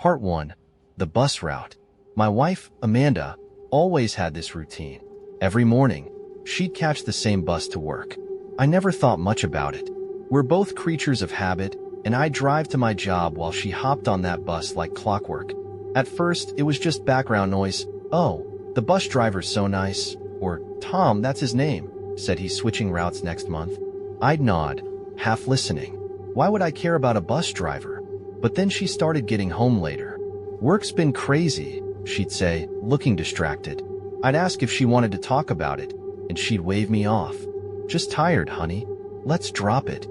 Part 1. The bus route. My wife, Amanda, always had this routine. Every morning, she'd catch the same bus to work. I never thought much about it. We're both creatures of habit, and I'd drive to my job while she hopped on that bus like clockwork. At first, it was just background noise. "Oh, the bus driver's so nice," or "Tom, that's his name," said he's switching routes next month. I'd nod, half listening. Why would I care about a bus driver? But then she started getting home later. "Work's been crazy," she'd say, looking distracted. I'd ask if she wanted to talk about it, and she'd wave me off. "Just tired, honey. Let's drop it."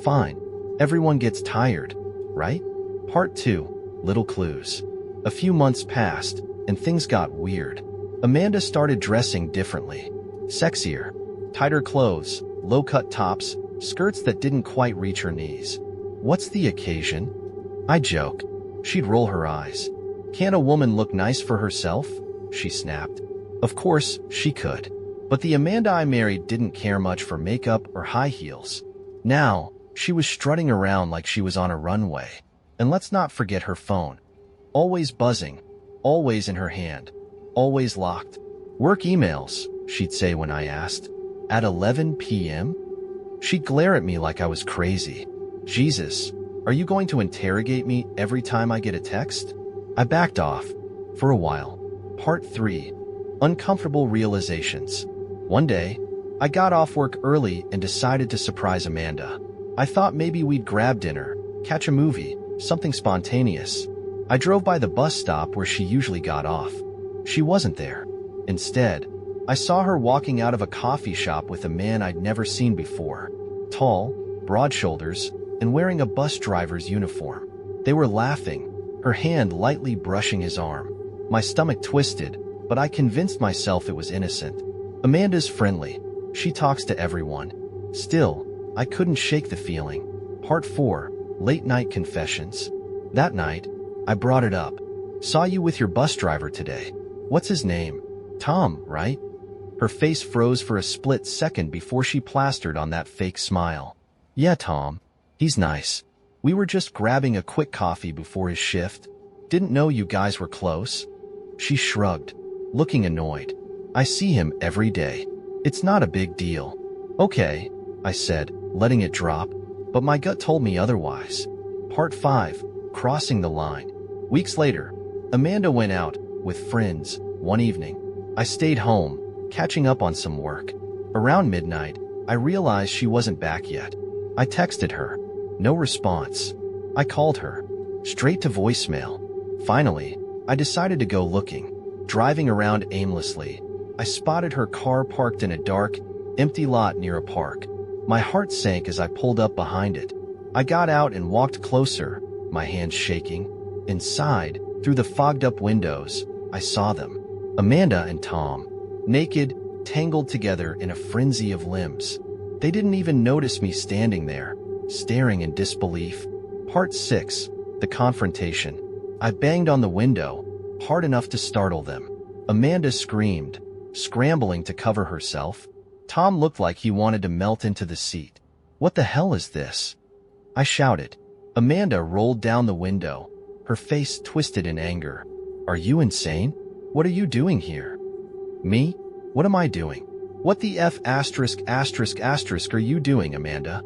Fine. Everyone gets tired, right? Part 2. Little clues. A few months passed, and things got weird. Amanda started dressing differently. Sexier. Tighter clothes, low-cut tops, skirts that didn't quite reach her knees. "What's the occasion?" I joke. She'd roll her eyes. "Can't a woman look nice for herself?" she snapped. Of course, she could. But the Amanda I married didn't care much for makeup or high heels. Now, she was strutting around like she was on a runway. And let's not forget her phone. Always buzzing, always in her hand, always locked. "Work emails," she'd say when I asked. "At 11 p.m.? She'd glare at me like I was crazy. "Jesus, are you going to interrogate me every time I get a text?" I backed off. For a while. Part 3. Uncomfortable realizations. One day, I got off work early and decided to surprise Amanda. I thought maybe we'd grab dinner, catch a movie, something spontaneous. I drove by the bus stop where she usually got off. She wasn't there. Instead, I saw her walking out of a coffee shop with a man I'd never seen before. Tall, broad shoulders, and wearing a bus driver's uniform. They were laughing, her hand lightly brushing his arm. My stomach twisted, but I convinced myself it was innocent. Amanda's friendly. She talks to everyone. Still, I couldn't shake the feeling. Part 4. Late night confessions. That night, I brought it up. "Saw you with your bus driver today. What's his name? Tom, right?" Her face froze for a split second before she plastered on that fake smile. "Yeah, Tom. He's nice. We were just grabbing a quick coffee before his shift. Didn't know you guys were close." She shrugged, looking annoyed. "I see him every day. It's not a big deal." "Okay," I said, letting it drop, but my gut told me otherwise. Part 5. Crossing the line. Weeks later, Amanda went out with friends one evening. I stayed home, catching up on some work. Around midnight, I realized she wasn't back yet. I texted her. No response. I called her. Straight to voicemail. Finally, I decided to go looking. Driving around aimlessly, I spotted her car parked in a dark, empty lot near a park. My heart sank as I pulled up behind it. I got out and walked closer, my hands shaking. Inside, through the fogged-up windows, I saw them. Amanda and Tom. Naked, tangled together in a frenzy of limbs. They didn't even notice me standing there, staring in disbelief. Part 6. The confrontation. I banged on the window, hard enough to startle them. Amanda screamed, scrambling to cover herself. Tom looked like he wanted to melt into the seat. "What the hell is this?" I shouted. Amanda rolled down the window, her face twisted in anger. "Are you insane? What are you doing here?" "Me? What am I doing? What the F*** are you doing, Amanda?"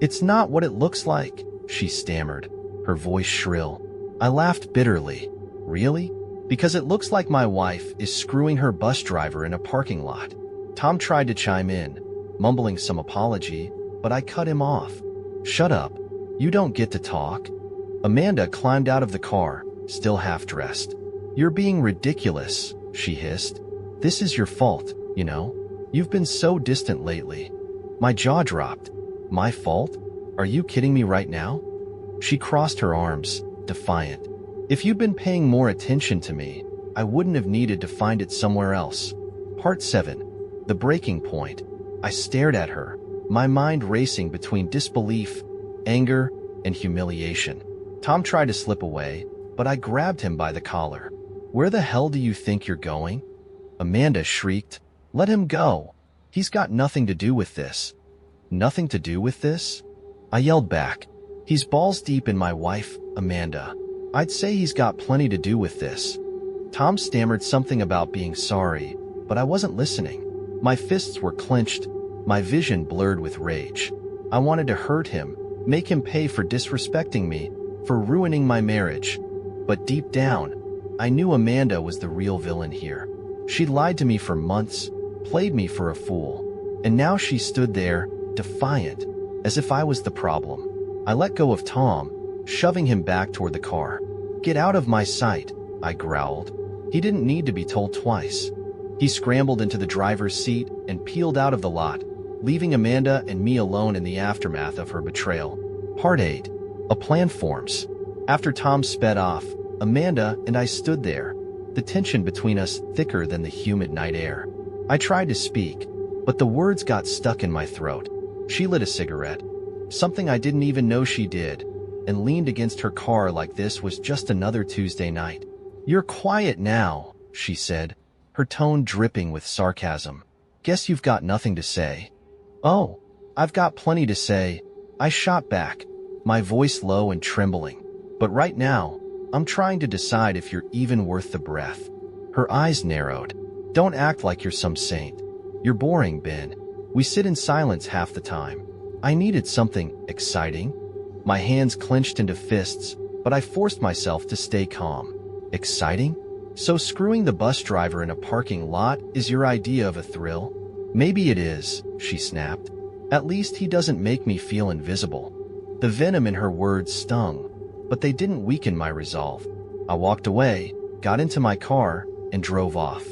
"It's not what it looks like," she stammered, her voice shrill. I laughed bitterly. "Really? Because it looks like my wife is screwing her bus driver in a parking lot." Tom tried to chime in, mumbling some apology, but I cut him off. "Shut up. You don't get to talk." Amanda climbed out of the car, still half-dressed. "You're being ridiculous," she hissed. "This is your fault, you know. You've been so distant lately." My jaw dropped. "My fault? Are you kidding me right now?" She crossed her arms, defiant. "If you'd been paying more attention to me, I wouldn't have needed to find it somewhere else." Part 7. The breaking point. I stared at her, my mind racing between disbelief, anger, and humiliation. Tom tried to slip away, but I grabbed him by the collar. "Where the hell do you think you're going?" Amanda shrieked. "Let him go. He's got nothing to do with this." "Nothing to do with this?" I yelled back. "He's balls deep in my wife, Amanda. I'd say he's got plenty to do with this. Tom stammered something about being sorry, but I wasn't listening. My fists were clenched, my vision blurred with rage. I wanted to hurt him, make him pay for disrespecting me, for ruining my marriage. But deep down, I knew Amanda was the real villain here. She'd lied to me for months, played me for a fool, and now she stood there, defiant, as if I was the problem. I let go of Tom, shoving him back toward the car. "Get out of my sight," I growled. He didn't need to be told twice. He scrambled into the driver's seat and peeled out of the lot, leaving Amanda and me alone in the aftermath of her betrayal. Part 8. A plan forms. After Tom sped off, Amanda and I stood there, the tension between us thicker than the humid night air. I tried to speak, but the words got stuck in my throat. She lit a cigarette, something I didn't even know she did, and leaned against her car like this was just another Tuesday night. "You're quiet now," she said, her tone dripping with sarcasm. "Guess you've got nothing to say." "Oh, I've got plenty to say," I shot back, my voice low and trembling. "But right now, I'm trying to decide if you're even worth the breath." Her eyes narrowed. "Don't act like you're some saint. You're boring, Ben. We sit in silence half the time." I needed something exciting. My hands clenched into fists, but I forced myself to stay calm. Exciting? So screwing the bus driver in a parking lot is your idea of a thrill? "Maybe it is," she snapped. "At least he doesn't make me feel invisible." The venom in her words stung, but they didn't weaken my resolve. I walked away, got into my car, and drove off.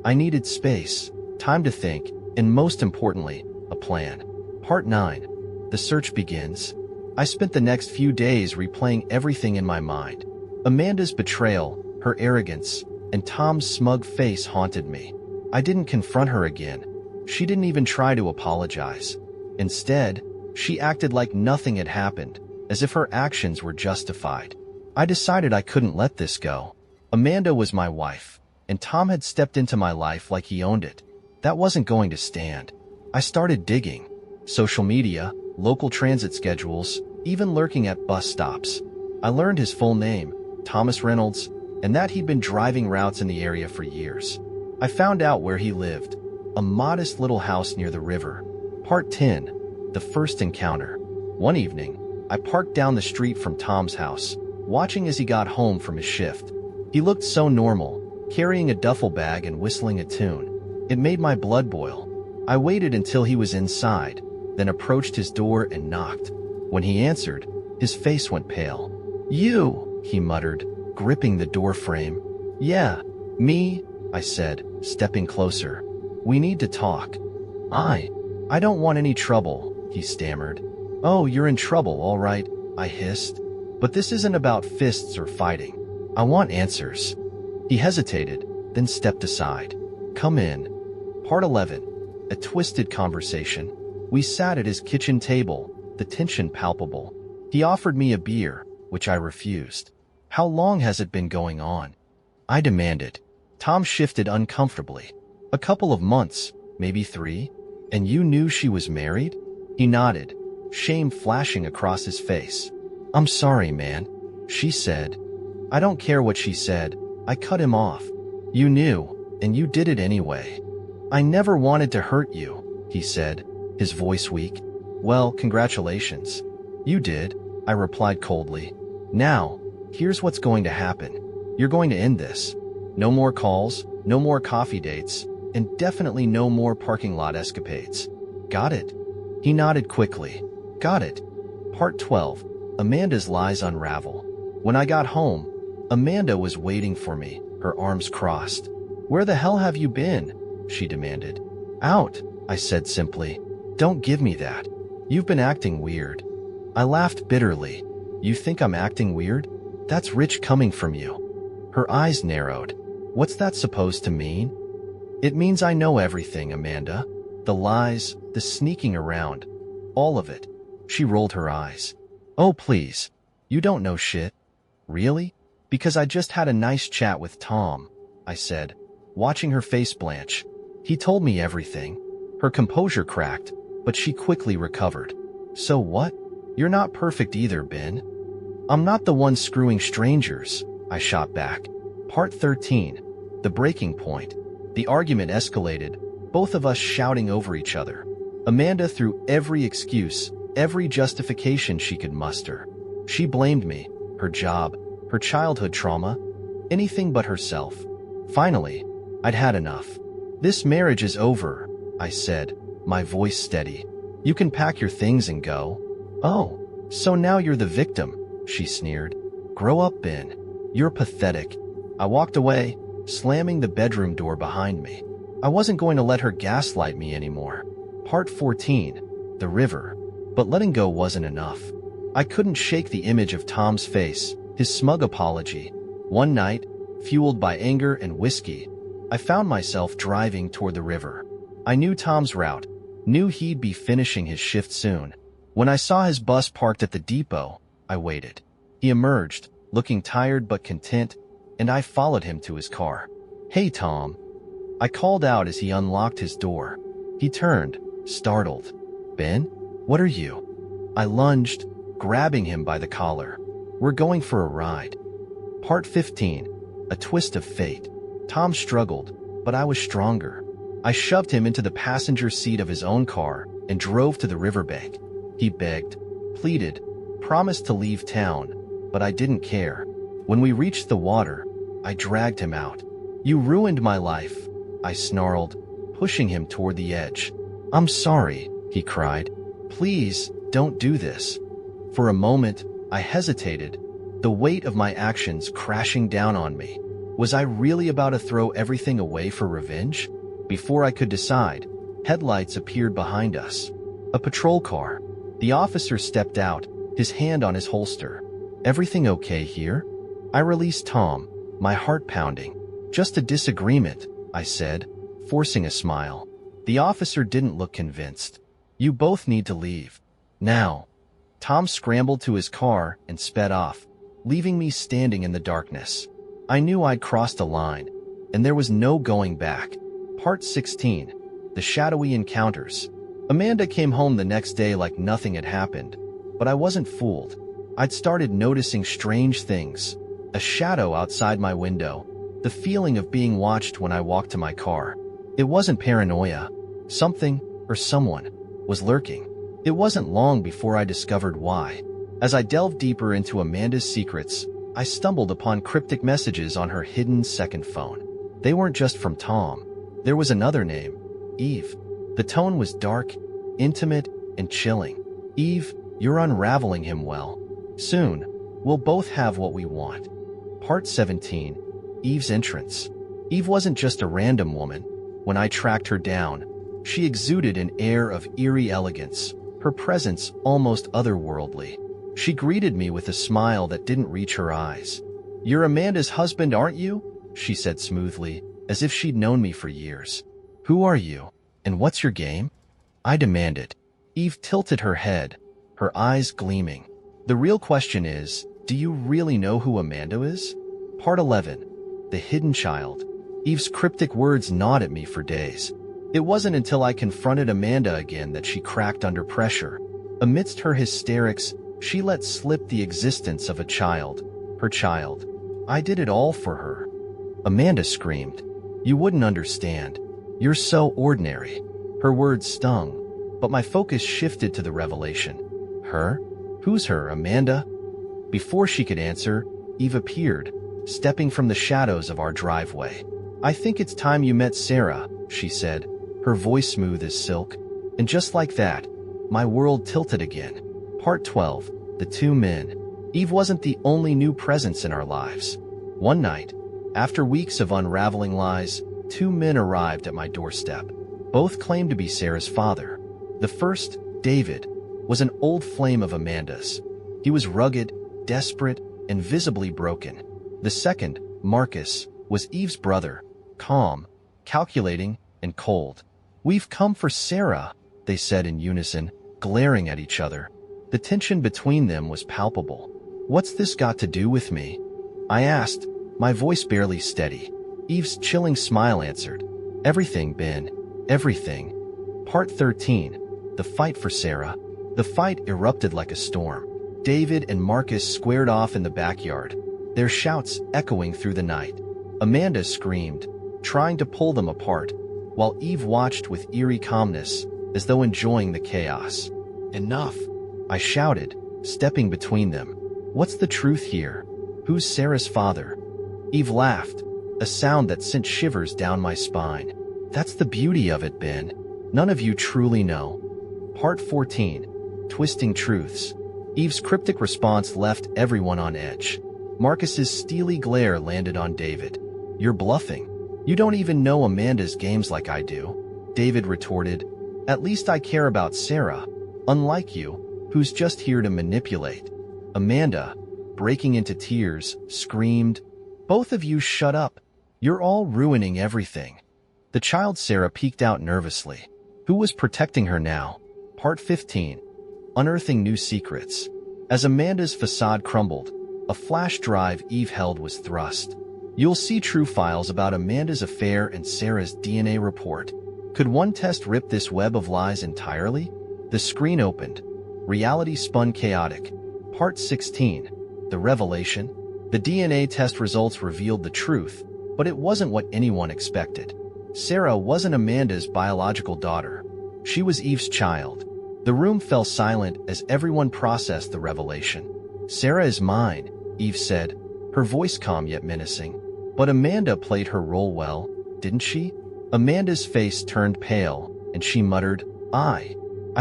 I needed space, time to think, and most importantly, a plan. Part 9. The search begins. I spent the next few days replaying everything in my mind. Amanda's betrayal, her arrogance, and Tom's smug face haunted me. I didn't confront her again. She didn't even try to apologize. Instead, she acted like nothing had happened, as if her actions were justified. I decided I couldn't let this go. Amanda was my wife, and Tom had stepped into my life like he owned it. That wasn't going to stand. I started digging. Social media, local transit schedules, even lurking at bus stops. I learned his full name, Thomas Reynolds, and that he'd been driving routes in the area for years. I found out where he lived, a modest little house near the river. Part 10. The first encounter. One evening, I parked down the street from Tom's house, watching as he got home from his shift. He looked so normal, carrying a duffel bag and whistling a tune. It made my blood boil. I waited until he was inside, then approached his door and knocked. When he answered, his face went pale. "You," he muttered, gripping the door frame. "Yeah, me," I said, stepping closer. "We need to talk." I don't want any trouble," he stammered. "Oh, you're in trouble, all right," I hissed. "But this isn't about fists or fighting. I want answers." He hesitated, then stepped aside. "Come in." Part 11. A twisted conversation. We sat at his kitchen table, the tension palpable. He offered me a beer, which I refused. "How long has it been going on?" I demanded. Tom shifted uncomfortably. "A couple of months, maybe 3. "And you knew she was married?" He nodded, shame flashing across his face. "I'm sorry, man," she said. "I don't care what she said," I cut him off. "You knew, and you did it anyway." "I never wanted to hurt you," he said, his voice weak. "Well, congratulations." "You did," I replied coldly. "Now, here's what's going to happen. You're going to end this. No more calls, no more coffee dates, and definitely no more parking lot escapades. Got it?" He nodded quickly. "Got it." Part 12. Amanda's lies unravel. When I got home, Amanda was waiting for me, her arms crossed. "Where the hell have you been?" she demanded. "Out," I said simply. "Don't give me that. You've been acting weird." I laughed bitterly. "You think I'm acting weird? That's rich coming from you." Her eyes narrowed. "What's that supposed to mean?" "It means I know everything, Amanda. The lies, the sneaking around. All of it." She rolled her eyes. "Oh, please. You don't know shit." "Really? Because I just had a nice chat with Tom," I said, watching her face blanch. "He told me everything." Her composure cracked, but she quickly recovered. "So what? You're not perfect either, Ben." I'm not the one screwing strangers, I shot back. Part 13. The breaking point. The argument escalated, both of us shouting over each other. Amanda threw every excuse, every justification she could muster. She blamed me, her job, her childhood trauma, anything but herself. Finally, I'd had enough. This marriage is over, I said, my voice steady. You can pack your things and go. Oh, so now you're the victim, she sneered. Grow up, Ben. You're pathetic. I walked away, slamming the bedroom door behind me. I wasn't going to let her gaslight me anymore. Part 14. The river. But letting go wasn't enough. I couldn't shake the image of Tom's face, his smug apology. One night, fueled by anger and whiskey, I found myself driving toward the river. I knew Tom's route, knew he'd be finishing his shift soon. When I saw his bus parked at the depot, I waited. He emerged, looking tired but content, and I followed him to his car. Hey, Tom. I called out as he unlocked his door. He turned, startled. Ben, what are you? I lunged, grabbing him by the collar. We're going for a ride. Part 15. A twist of fate. Tom struggled, but I was stronger. I shoved him into the passenger seat of his own car and drove to the riverbank. He begged, pleaded, promised to leave town, but I didn't care. When we reached the water, I dragged him out. You ruined my life, I snarled, pushing him toward the edge. I'm sorry, he cried. Please, don't do this. For a moment, I hesitated, the weight of my actions crashing down on me. Was I really about to throw everything away for revenge? Before I could decide, headlights appeared behind us. A patrol car. The officer stepped out, his hand on his holster. Everything okay here? I released Tom, my heart pounding. Just a disagreement, I said, forcing a smile. The officer didn't look convinced. You both need to leave. Now. Tom scrambled to his car and sped off, leaving me standing in the darkness. I knew I'd crossed a line, and there was no going back. Part 16. The shadowy encounters. Amanda came home the next day like nothing had happened, but I wasn't fooled. I'd started noticing strange things. A shadow outside my window, the feeling of being watched when I walked to my car. It wasn't paranoia. Something, or someone, was lurking. It wasn't long before I discovered why. As I delved deeper into Amanda's secrets, I stumbled upon cryptic messages on her hidden second phone. They weren't just from Tom. There was another name, Eve. The tone was dark, intimate, and chilling. Eve, you're unraveling him well. Soon, we'll both have what we want. Part 17. Eve's entrance. Eve wasn't just a random woman. When I tracked her down, she exuded an air of eerie elegance, her presence almost otherworldly. She greeted me with a smile that didn't reach her eyes. You're Amanda's husband, aren't you? She said smoothly, as if she'd known me for years. Who are you? And what's your game? I demanded. Eve tilted her head, her eyes gleaming. The real question is, do you really know who Amanda is? Part 11. The hidden child. Eve's cryptic words gnawed at me for days. It wasn't until I confronted Amanda again that she cracked under pressure. Amidst her hysterics, she let slip the existence of a child, her child. I did it all for her. Amanda screamed. You wouldn't understand. You're so ordinary. Her words stung, but my focus shifted to the revelation. Her? Who's her, Amanda? Before she could answer, Eve appeared, stepping from the shadows of our driveway. I think it's time you met Sarah, she said, her voice smooth as silk. And just like that, my world tilted again. Part 12. The two men. Eve wasn't the only new presence in our lives. One night, after weeks of unraveling lies, two men arrived at my doorstep. Both claimed to be Sarah's father. The first, David, was an old flame of Amanda's. He was rugged, desperate, and visibly broken. The second, Marcus, was Eve's brother, calm, calculating, and cold. We've come for Sarah, they said in unison, glaring at each other. The tension between them was palpable. What's this got to do with me? I asked, my voice barely steady. Eve's chilling smile answered. Everything, Ben. Everything. Part 13. The fight for Sarah. The fight erupted like a storm. David and Marcus squared off in the backyard, their shouts echoing through the night. Amanda screamed, trying to pull them apart, while Eve watched with eerie calmness, as though enjoying the chaos. "Enough," I shouted, stepping between them. "What's the truth here? Who's Sarah's father?" Eve laughed, a sound that sent shivers down my spine. "That's the beauty of it, Ben. None of you truly know." Part 14. Twisting Truths. Eve's cryptic response left everyone on edge. Marcus's steely glare landed on David. "You're bluffing. You don't even know Amanda's games like I do," David retorted. "At least I care about Sarah, unlike you, who's just here to manipulate." Amanda, breaking into tears, screamed, "Both of you shut up. You're all ruining everything." The child Sarah peeked out nervously. Who was protecting her now? Part 15. Unearthing New Secrets. As Amanda's facade crumbled, a flash drive Eve held was thrust. "You'll see true files about Amanda's affair and Sarah's DNA report. Could one test rip this web of lies entirely?" The screen opened. Reality spun chaotic. Part 16. The Revelation. The DNA test results revealed the truth, but it wasn't what anyone expected. Sarah wasn't Amanda's biological daughter. She was Eve's child. The room fell silent as everyone processed the revelation. "Sarah is mine," Eve said, her voice calm yet menacing. "But Amanda played her role well, didn't she?" Amanda's face turned pale, and she muttered, I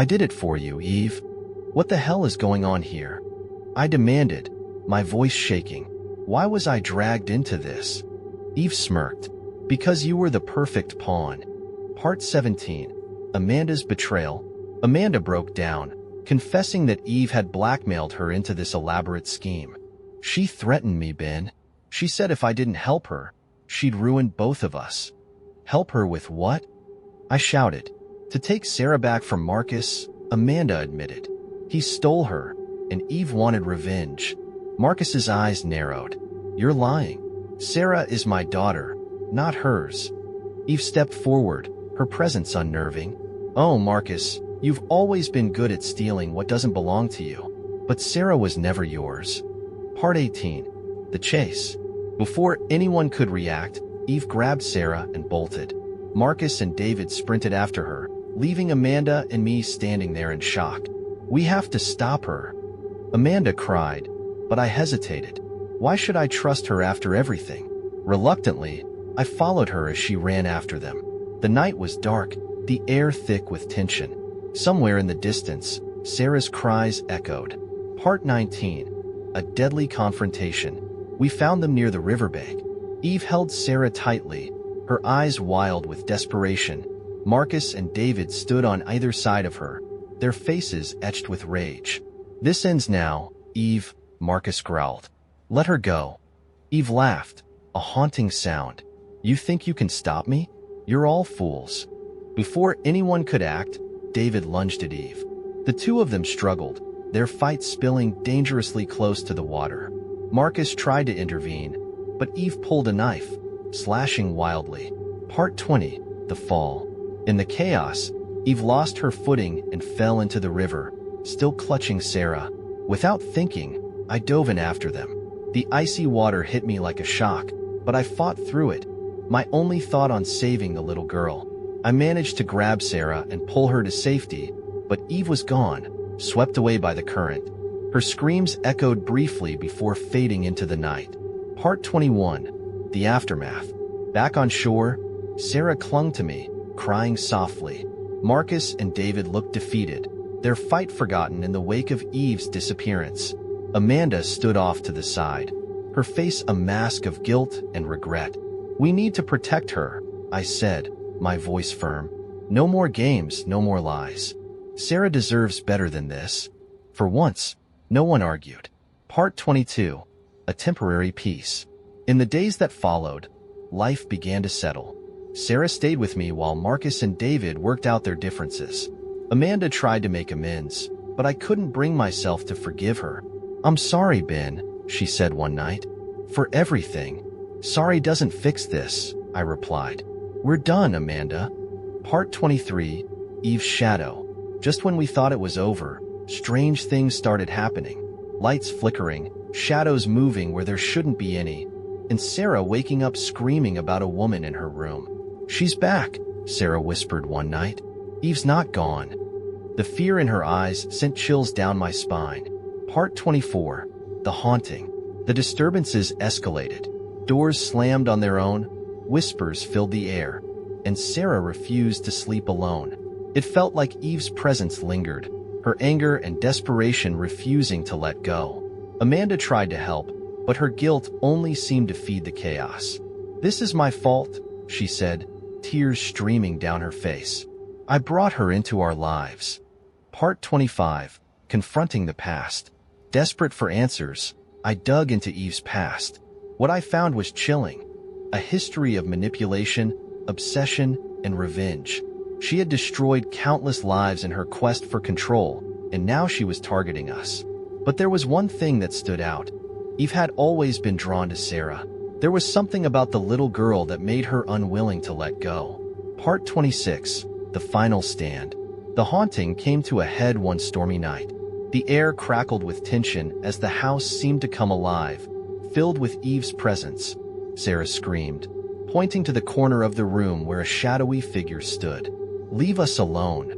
did it for you, Eve. What the hell is going on here?" I demanded, my voice shaking. "Why was I dragged into this?" Eve smirked. "Because you were the perfect pawn." Part 17. Amanda's Betrayal. Amanda broke down, confessing that Eve had blackmailed her into this elaborate scheme. "She threatened me, Ben. She said if I didn't help her, she'd ruin both of us." "Help her with what?" I shouted. "To take Sarah back from Marcus," Amanda admitted. "He stole her, and Eve wanted revenge." Marcus's eyes narrowed. "You're lying. Sarah is my daughter, not hers." Eve stepped forward, her presence unnerving. "Oh, Marcus, you've always been good at stealing what doesn't belong to you. But Sarah was never yours." Part 18. The Chase. Before anyone could react, Eve grabbed Sarah and bolted. Marcus and David sprinted after her, leaving Amanda and me standing there in shock. "We have to stop her," Amanda cried, but I hesitated. Why should I trust her after everything? Reluctantly, I followed her as she ran after them. The night was dark, the air thick with tension. Somewhere in the distance, Sarah's cries echoed. Part 19. A Deadly Confrontation. We found them near the riverbank. Eve held Sarah tightly, her eyes wild with desperation. Marcus and David stood on either side of her, their faces etched with rage. "This ends now, Eve," Marcus growled. "Let her go." Eve laughed, a haunting sound. "You think you can stop me? You're all fools." Before anyone could act, David lunged at Eve. The two of them struggled, their fight spilling dangerously close to the water. Marcus tried to intervene, but Eve pulled a knife, slashing wildly. Part 20. The Fall. In the chaos, Eve lost her footing and fell into the river, still clutching Sarah. Without thinking, I dove in after them. The icy water hit me like a shock, but I fought through it, my only thought on saving the little girl. I managed to grab Sarah and pull her to safety, but Eve was gone, swept away by the current. Her screams echoed briefly before fading into the night. Part 21. The Aftermath. Back on shore, Sarah clung to me, crying softly. Marcus and David looked defeated, their fight forgotten in the wake of Eve's disappearance. Amanda stood off to the side, her face a mask of guilt and regret. "We need to protect her," I said, my voice firm. "No more games, no more lies. Sarah deserves better than this." For once, no one argued. Part 22. A Temporary Peace. In the days that followed, life began to settle. Sarah stayed with me while Marcus and David worked out their differences. Amanda tried to make amends, but I couldn't bring myself to forgive her. "I'm sorry, Ben," she said one night. "For everything." "Sorry doesn't fix this," I replied. "We're done, Amanda." Part 23. Eve's Shadow. Just when we thought it was over, strange things started happening. Lights flickering, shadows moving where there shouldn't be any, and Sarah waking up screaming about a woman in her room. "She's back," Sarah whispered one night. "Eve's not gone." The fear in her eyes sent chills down my spine. Part 24. The Haunting. The disturbances escalated. Doors slammed on their own, whispers filled the air, and Sarah refused to sleep alone. It felt like Eve's presence lingered, her anger and desperation refusing to let go. Amanda tried to help, but her guilt only seemed to feed the chaos. "This is my fault," she said, tears streaming down her face. "I brought her into our lives." Part 25. Confronting the Past. Desperate for answers, I dug into Eve's past. What I found was chilling. A history of manipulation, obsession, and revenge. She had destroyed countless lives in her quest for control, and now she was targeting us. But there was one thing that stood out. Eve had always been drawn to Sarah. There was something about the little girl that made her unwilling to let go. Part 26. The Final Stand. The haunting came to a head one stormy night. The air crackled with tension as the house seemed to come alive, filled with Eve's presence. Sarah screamed, pointing to the corner of the room where a shadowy figure stood. "Leave us alone,"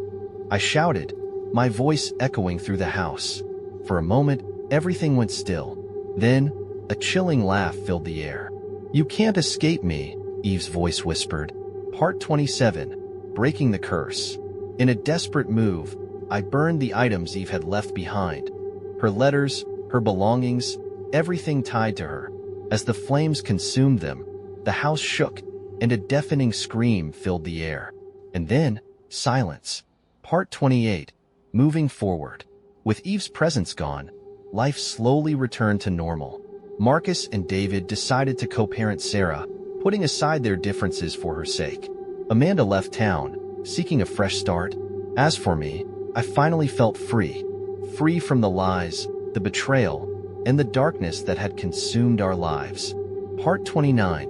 I shouted, my voice echoing through the house. For a moment, everything went still. Then, a chilling laugh filled the air. "You can't escape me," Eve's voice whispered. Part 27. Breaking the Curse. In a desperate move, I burned the items Eve had left behind. Her letters, her belongings, everything tied to her. As the flames consumed them, the house shook, and a deafening scream filled the air. And then, silence. Part 28. Moving forward. With Eve's presence gone, life slowly returned to normal. Marcus and David decided to co-parent Sarah, putting aside their differences for her sake. Amanda left town, seeking a fresh start. As for me, I finally felt free. Free from the lies, the betrayal, and the darkness that had consumed our lives. Part 29.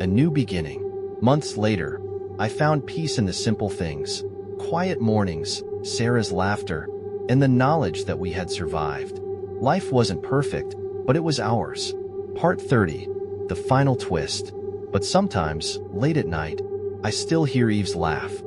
A New Beginning. Months later, I found peace in the simple things. Quiet mornings, Sarah's laughter, and the knowledge that we had survived. Life wasn't perfect, but it was ours. Part 30. The Final Twist. But sometimes, late at night, I still hear Eve's laugh.